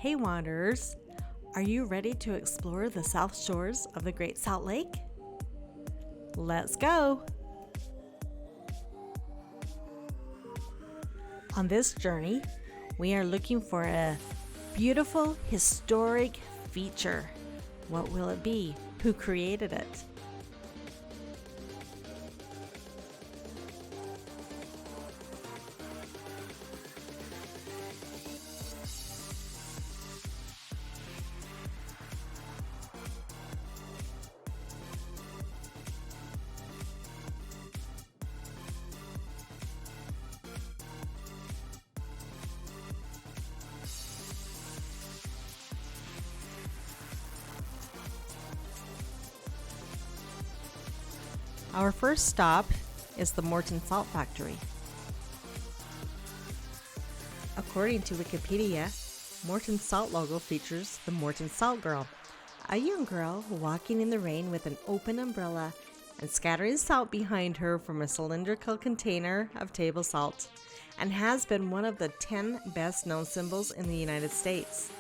Hey wanderers, are you ready to explore the south shores of the Great Salt Lake? Let's go! On this journey, we are looking for a beautiful historic feature. What will it be? Who created it? Our first stop is the Morton Salt Factory. According to Wikipedia, Morton's salt logo features the Morton Salt Girl, a young girl walking in the rain with an open umbrella and scattering salt behind her from a cylindrical container of table salt, and has been one of the 10 best known symbols in the United States.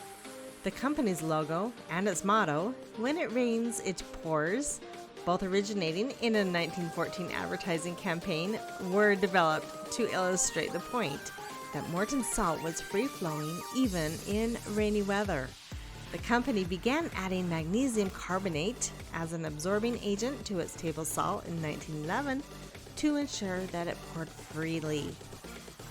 The company's logo and its motto, "When it rains, it pours," both originating in a 1914 advertising campaign, were developed to illustrate the point that Morton salt was free-flowing even in rainy weather. The company began adding magnesium carbonate as an absorbing agent to its table salt in 1911 to ensure that it poured freely.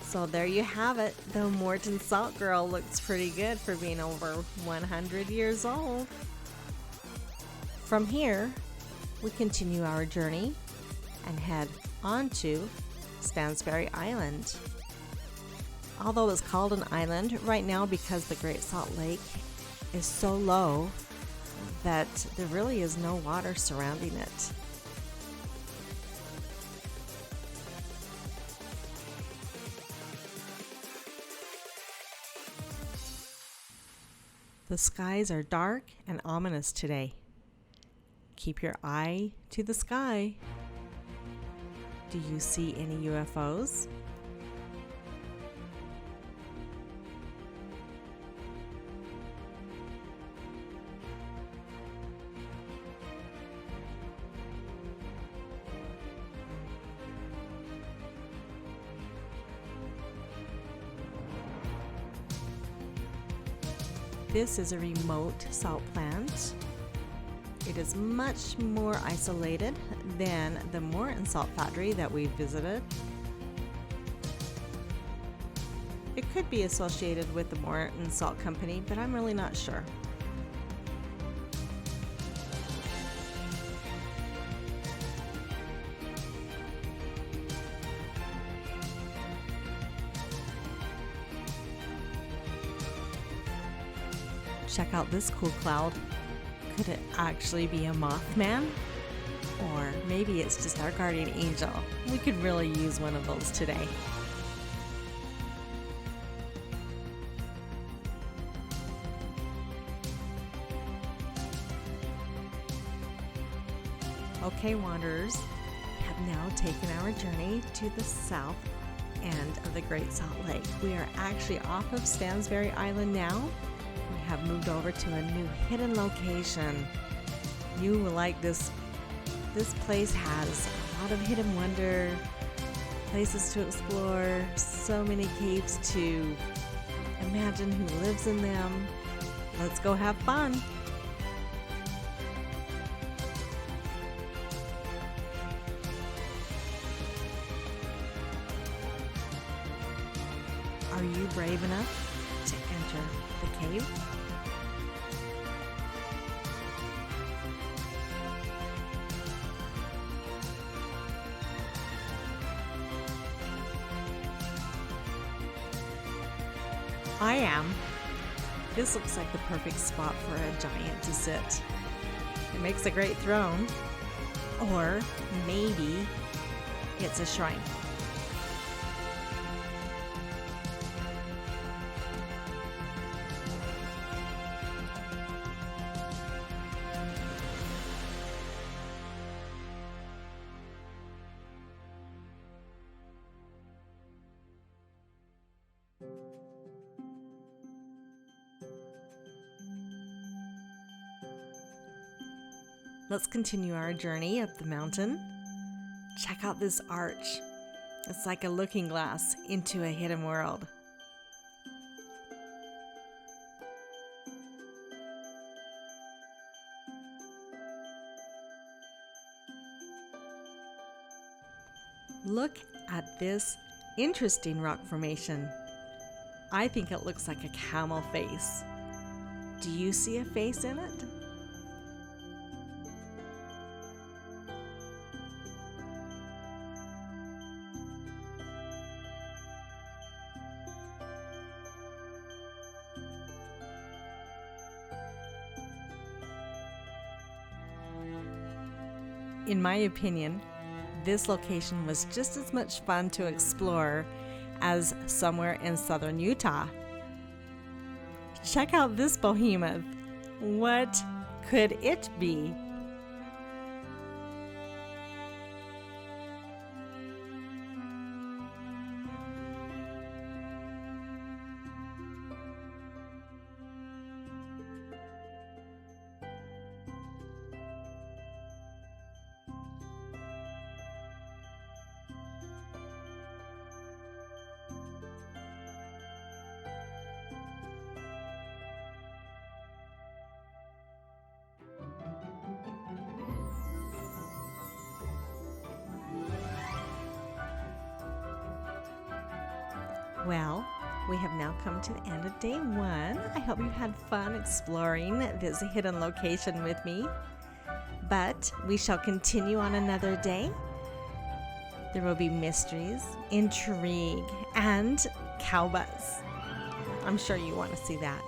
So there you have it. The Morton Salt Girl looks pretty good for being over 100 years old. From here, we continue our journey and head on to Stansbury Island. Although it's called an island right now because the Great Salt Lake is so low that there really is no water surrounding it. The skies are dark and ominous today. Keep your eye to the sky. Do you see any UFOs? This is a remote salt plant. It is much more isolated than the Morton Salt Factory that we visited. It could be associated with the Morton Salt Company, but I'm really not sure. Check out this cool cloud. Could it actually be a Mothman? Or maybe it's just our guardian angel. We could really use one of those today. Okay, wanderers, we have now taken our journey to the south end of the Great Salt Lake. We are actually off of Stansbury Island now. We have moved over to a new hidden location. You will like this. This place has a lot of hidden wonder, places to explore, so many caves to imagine who lives in them. Let's go have fun. Are you brave enough to enter the cave? I am. This looks like the perfect spot for a giant to sit. It makes a great throne. Or maybe it's a shrine. Let's continue our journey up the mountain. Check out this arch. It's like a looking glass into a hidden world. Look at this interesting rock formation. I think it looks like a camel face. Do you see a face in it? In my opinion, this location was just as much fun to explore as somewhere in southern Utah. Check out this behemoth. What could it be? Well, we have now come to the end of day 1. I hope you had fun exploring this hidden location with me. But we shall continue on another day. There will be mysteries, intrigue, and cow buzz. I'm sure you want to see that.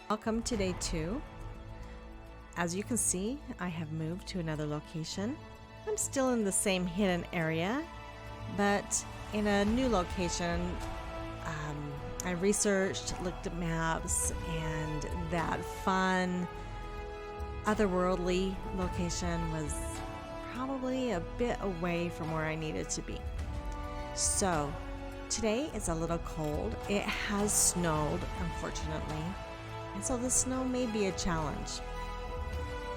Welcome to day 2. As you can see, I have moved to another location. I'm still in the same hidden area, but in a new location. I researched, looked at maps, and that fun, otherworldly location was probably a bit away from where I needed to be. So today it's a little cold. It has snowed, unfortunately. And so the snow may be a challenge.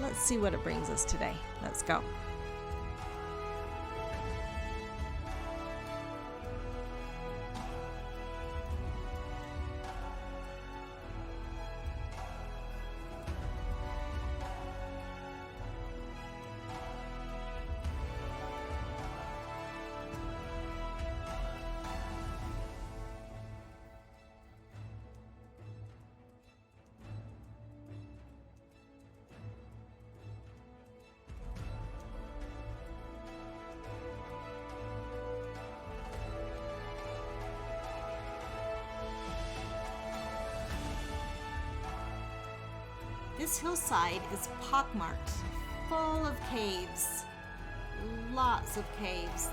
Let's see what it brings us today. Let's go. This hillside is pockmarked, full of caves, lots of caves.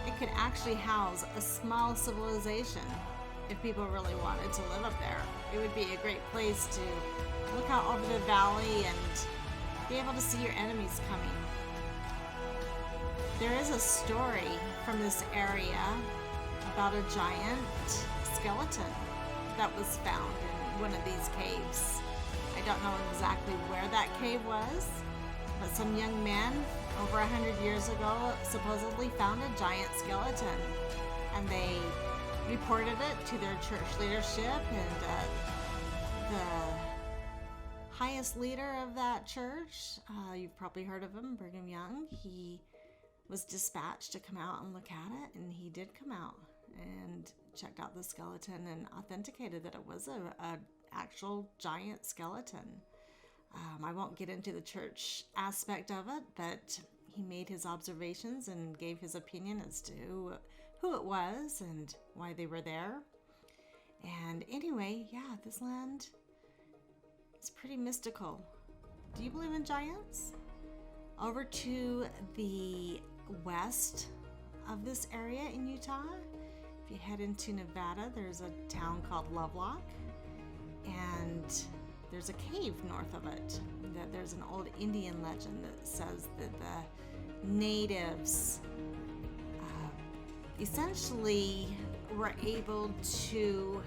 It could actually house a small civilization if people really wanted to live up there. It would be a great place to look out over the valley and be able to see your enemies coming. There is a story from this area about a giant skeleton that was found in one of these caves. I don't know exactly where that cave was, but some young men over 100 years ago supposedly found a giant skeleton, and they reported it to their church leadership, and the highest leader of that church, you've probably heard of him, Brigham Young, he was dispatched to come out and look at it, and he did come out and checked out the skeleton and authenticated that it was a actual giant skeleton. I won't get into the church aspect of it, but he made his observations and gave his opinion as to who it was and why they were there. And anyway, yeah, this land is pretty mystical. Do you believe in giants? Over to the west of this area in Utah, if you head into Nevada, there's a town called Lovelock. And there's a cave north of it. That there's an old Indian legend that says that the natives essentially were able to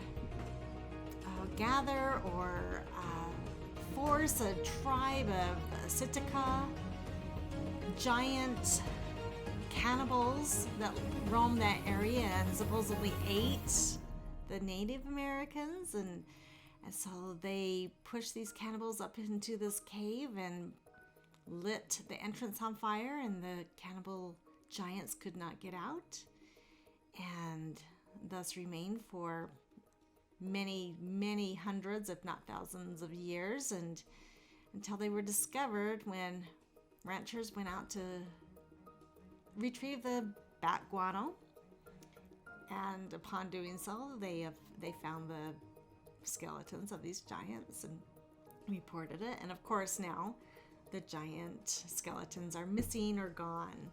gather or force a tribe of Sitka giant cannibals that roamed that area and supposedly ate the Native Americans, and so they pushed these cannibals up into this cave and lit the entrance on fire, and the cannibal giants could not get out and thus remained for many hundreds, if not thousands of years, and until they were discovered when ranchers went out to retrieve the bat guano, and upon doing so, they found the skeletons of these giants and reported it. And of course, now the giant skeletons are missing or gone.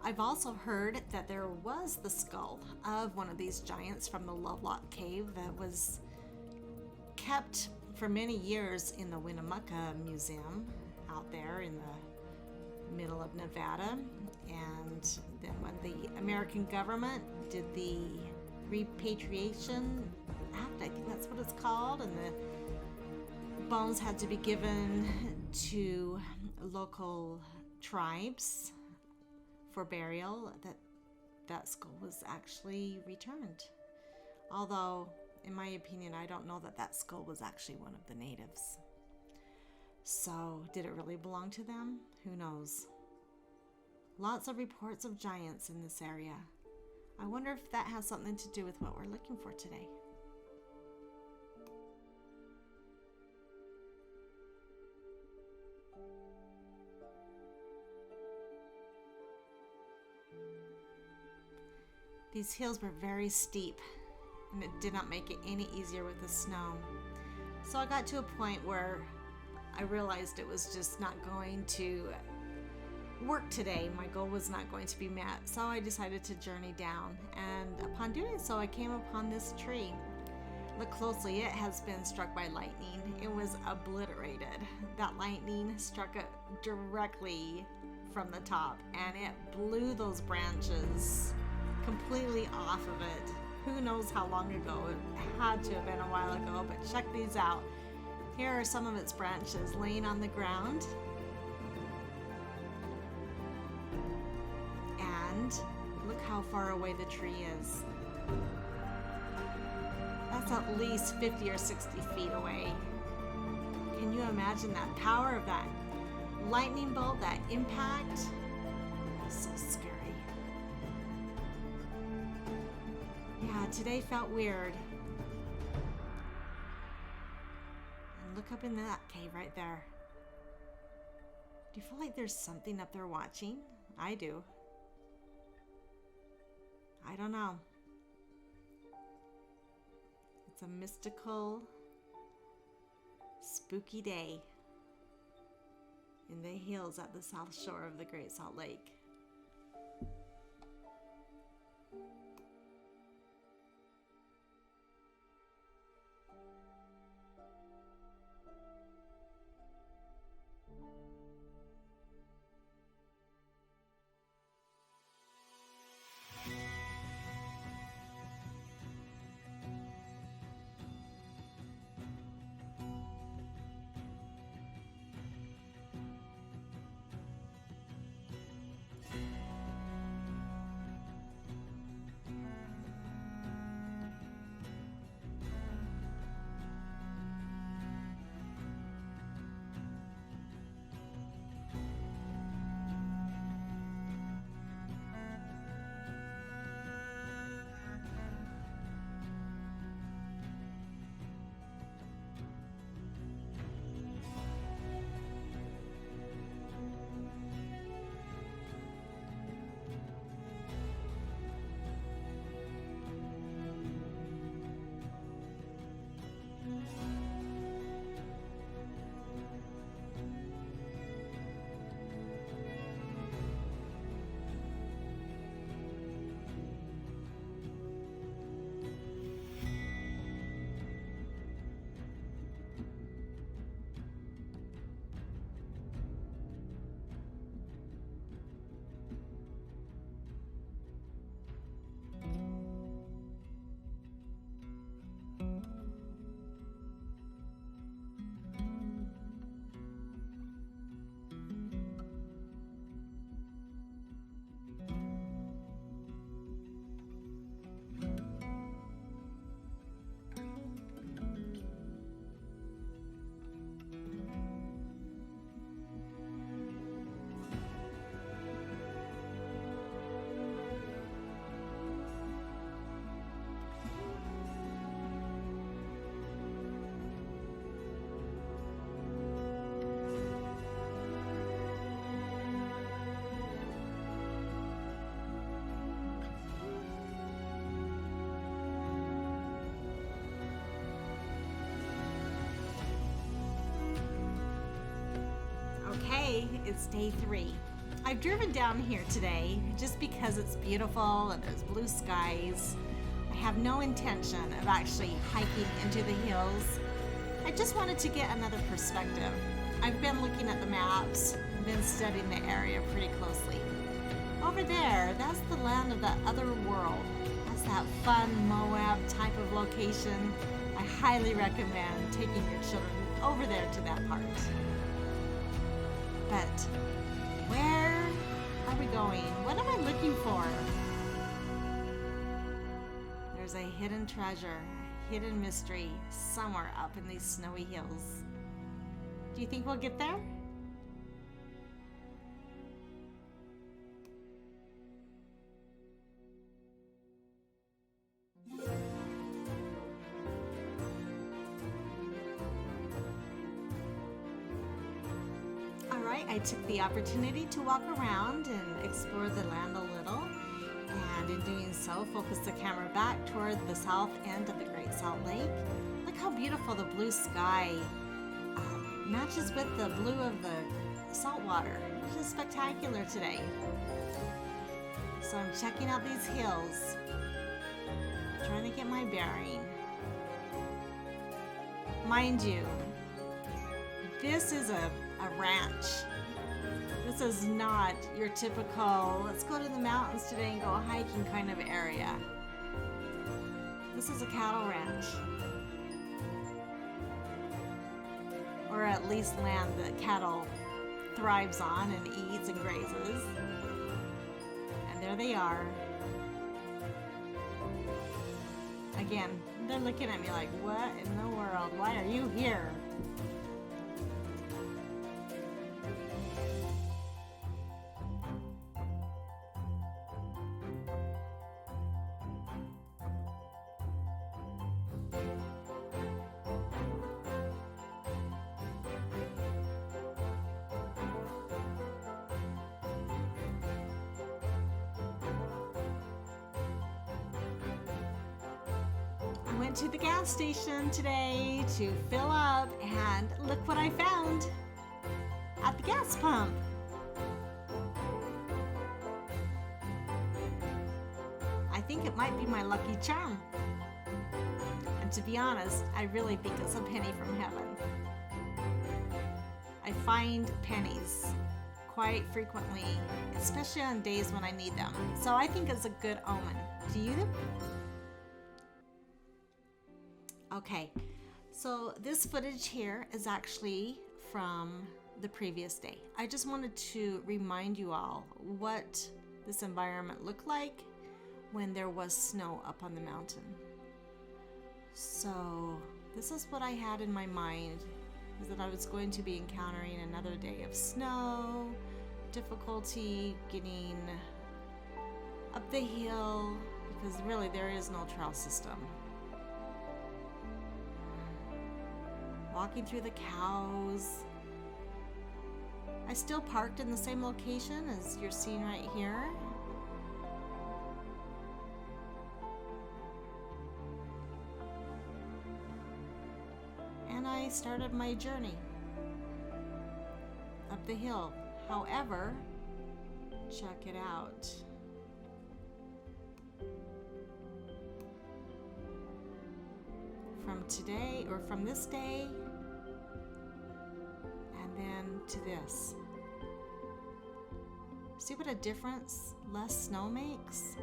I've also heard that there was the skull of one of these giants from the Lovelock Cave that was kept for many years in the Winnemucca Museum out there in the middle of Nevada. And then when the American government did the Repatriation Act, I think that's what it's called, and the bones had to be given to local tribes for burial, that skull was actually returned. Although, in my opinion, I don't know that skull was actually one of the natives. So, did it really belong to them? Who knows? Lots of reports of giants in this area. I wonder if that has something to do with what we're looking for today. These hills were very steep, and it did not make it any easier with the snow. So I got to a point where I realized it was just not going to work today. My goal was not going to be met. So I decided to journey down, and upon doing so, I came upon this tree. Look closely, it has been struck by lightning. It was obliterated. That lightning struck it directly from the top, and it blew those branches completely off of it. Who knows how long ago? It had to have been a while ago, but check these out. Here are some of its branches laying on the ground. And look how far away the tree is. That's at least 50 or 60 feet away. Can you imagine that power of that lightning bolt, that impact? So scary. Yeah, today felt weird. And look up in that cave right there. Do you feel like there's something up there watching? I do. I don't know. It's a mystical, spooky day in the hills at the south shore of the Great Salt Lake. Okay, it's day 3. I've driven down here today just because it's beautiful and there's blue skies. I have no intention of actually hiking into the hills. I just wanted to get another perspective. I've been looking at the maps, been studying the area pretty closely. Over there, that's the land of the other world. That's that fun Moab type of location. I highly recommend taking your children over there to that part. But where are we going? What am I looking for? There's a hidden treasure, a hidden mystery somewhere up in these snowy hills. Do you think we'll get there? I took the opportunity to walk around and explore the land a little, and in doing so, focus the camera back toward the south end of the Great Salt Lake. Look how beautiful the blue sky matches with the blue of the salt water. It's just spectacular today. So I'm checking out these hills, trying to get my bearing. Mind you, this is a ranch. This is not your typical, let's go to the mountains today and go hiking kind of area. This is a cattle ranch. Or at least land that cattle thrives on and eats and grazes. And there they are. Again, they're looking at me like, what in the world? Why are you here? I went to the gas station today to fill up, and look what I found at the gas pump. I think it might be my lucky charm. And to be honest, I really think it's a penny from heaven. I find pennies quite frequently, especially on days when I need them. So I think it's a good omen. Do you? Okay, so this footage here is actually from the previous day. I just wanted to remind you all what this environment looked like when there was snow up on the mountain. So this is what I had in my mind, is that I was going to be encountering another day of snow, difficulty getting up the hill, because really there is no trail system. Walking through the cows. I still parked in the same location as you're seeing right here. And I started my journey up the hill. However, check it out. From today, or from this day, and then to this. See what a difference less snow makes?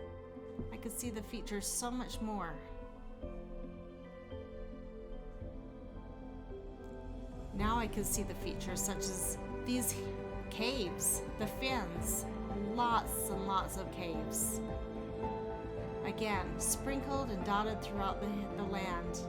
I could see the features so much more. Now I can see the features such as these caves, the fins, lots and lots of caves. Again, sprinkled and dotted throughout the land.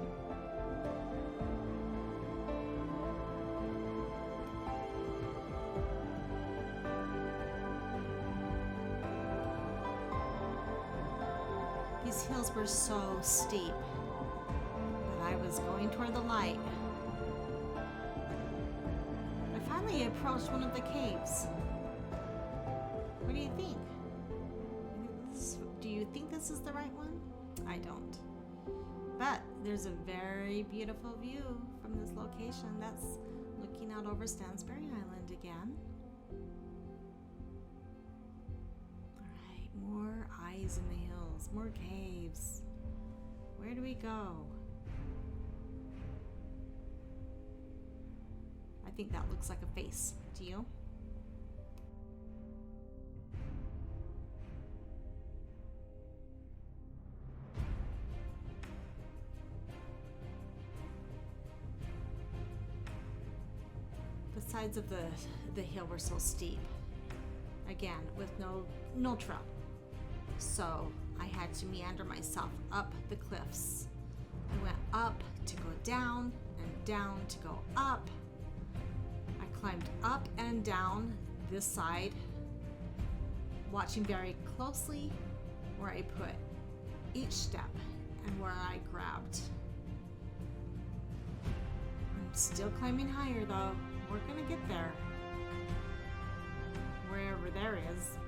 These hills were so steep, but I was going toward the light. I finally approached one of the caves. What do you think? Do you think this is the right one? I don't. But there's a very beautiful view from this location. That's looking out over Stansbury Island again. Alright, more eyes in the hills, more caves. Where do we go? I think that looks like a face. Do you? The sides of the hill were so steep. Again, with no trail. So I had to meander myself up the cliffs. I went up to go down and down to go up. I climbed up and down this side, watching very closely where I put each step and where I grabbed. I'm still climbing higher though. We're gonna get there. Wherever there is.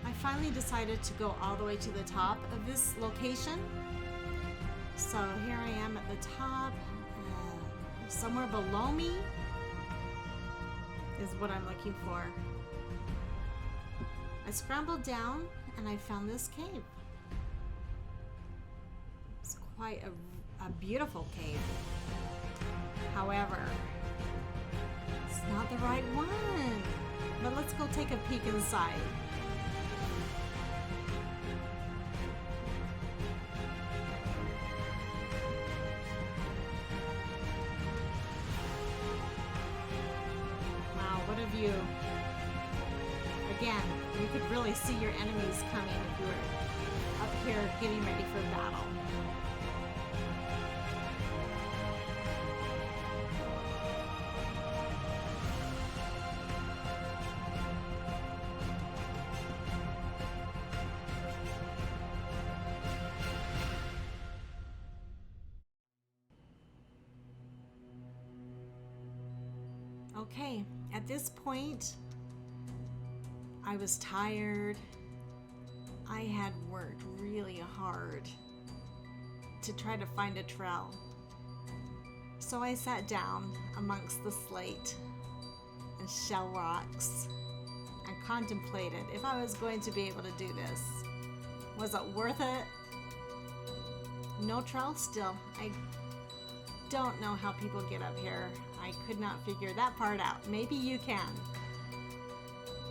I finally decided to go all the way to the top of this location. So here I am at the top. Somewhere below me is what I'm looking for. I scrambled down and I found this cave. It's quite a beautiful cave. However, it's not the right one. But let's go take a peek inside. Wow, what a view. Again, you could really see your enemies coming if you were up here getting ready for battle. Okay, at this point, I was tired. I had worked really hard to try to find a trail. So I sat down amongst the slate and shell rocks and contemplated if I was going to be able to do this. Was it worth it? No trail still. I don't know how people get up here. I could not figure that part out. Maybe you can.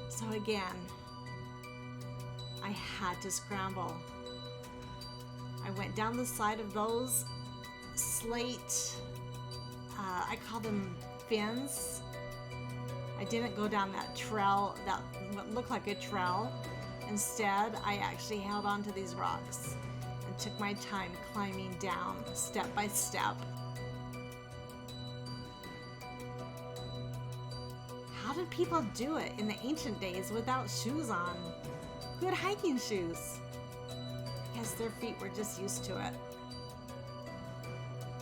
So again, I had to scramble. I went down the side of those slate, I call them fins. I didn't go down that trail, that what looked like a trail. Instead, I actually held onto these rocks and took my time climbing down step by step. How did people do it in the ancient days without shoes on? Good hiking shoes. I guess their feet were just used to it.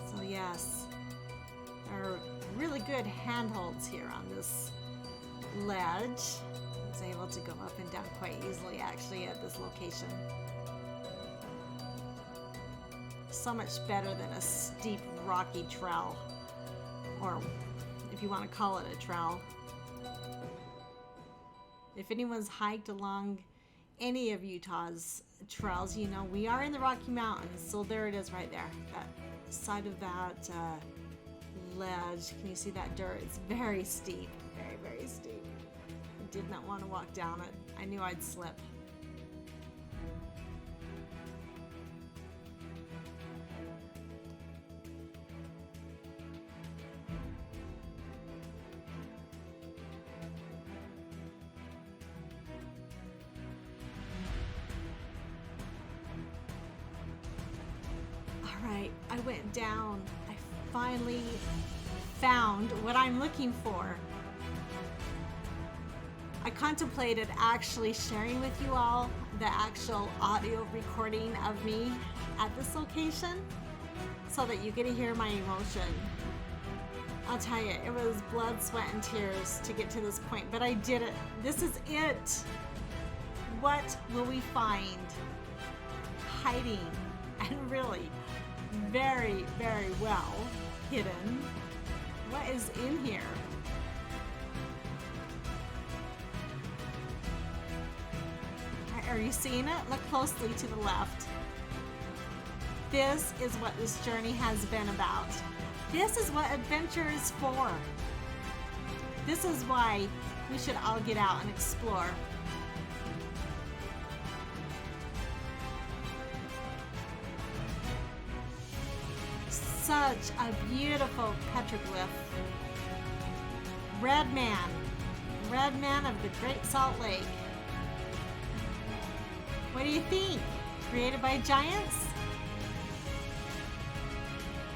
So yes, there are really good handholds here on this ledge. I was able to go up and down quite easily actually at this location. So much better than a steep rocky trail, or if you want to call it a trail. If anyone's hiked along any of Utah's trails, you know we are in the Rocky Mountains. So there it is right there. That side of that ledge. Can you see that dirt? It's very steep. Very, very steep. I did not want to walk down it. I knew I'd slip. Alright, I went down. I finally found what I'm looking for. I contemplated actually sharing with you all the actual audio recording of me at this location so that you get to hear my emotion. I'll tell you, it was blood, sweat, and tears to get to this point, but I did it. This is it. What will we find hiding and really very, very well hidden? What is in here? Are you seeing it? Look closely to the left. This is what this journey has been about. This is what adventure is for. This is why we should all get out and explore. Such a beautiful petroglyph. Red Man of the Great Salt Lake. What do you think? Created by giants?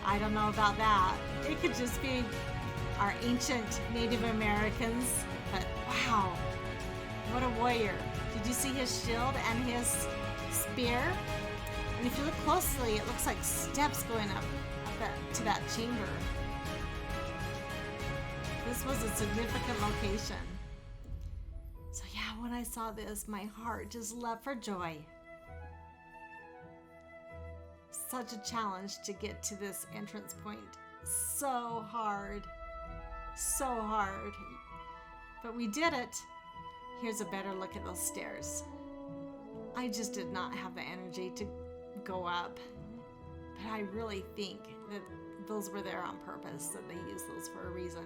I don't know about that. It could just be our ancient Native Americans, but wow, what a warrior. Did you see his shield and his spear? And if you look closely, it looks like steps going up to that chamber. This was a significant location. So yeah, when I saw this, my heart just leapt for joy. Such a challenge to get to this entrance point. So hard. So hard. But we did it. Here's a better look at those stairs. I just did not have the energy to go up. But I really think that those were there on purpose, that they used those for a reason.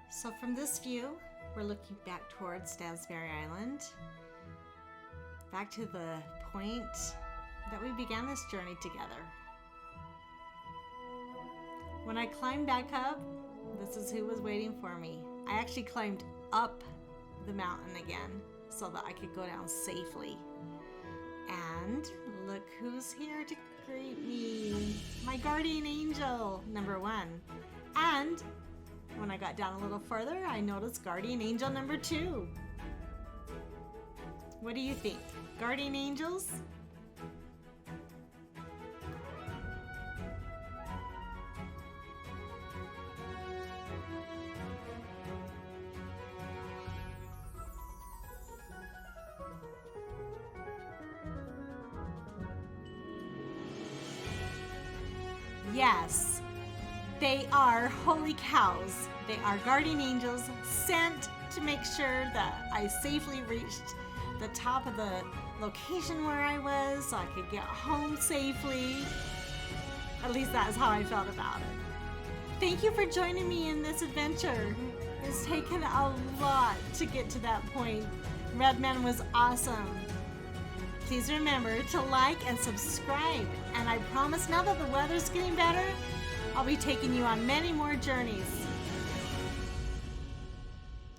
So from this view, we're looking back towards Stansbury Island, back to the point that we began this journey together. When I climbed back up, this is who was waiting for me. I actually climbed up the mountain again so that I could go down safely. And look who's here to greet me. My guardian angel, number 1. And when I got down a little further, I noticed guardian angel number 2. What do you think? Guardian angels? Yes, they are holy cows. They are guardian angels sent to make sure that I safely reached the top of the location where I was so I could get home safely. At least that's how I felt about it. Thank you for joining me in this adventure. It's taken a lot to get to that point. Redman was awesome. Please remember to like and subscribe. And I promise now that the weather's getting better, I'll be taking you on many more journeys.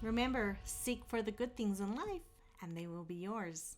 Remember, seek for the good things in life, and they will be yours.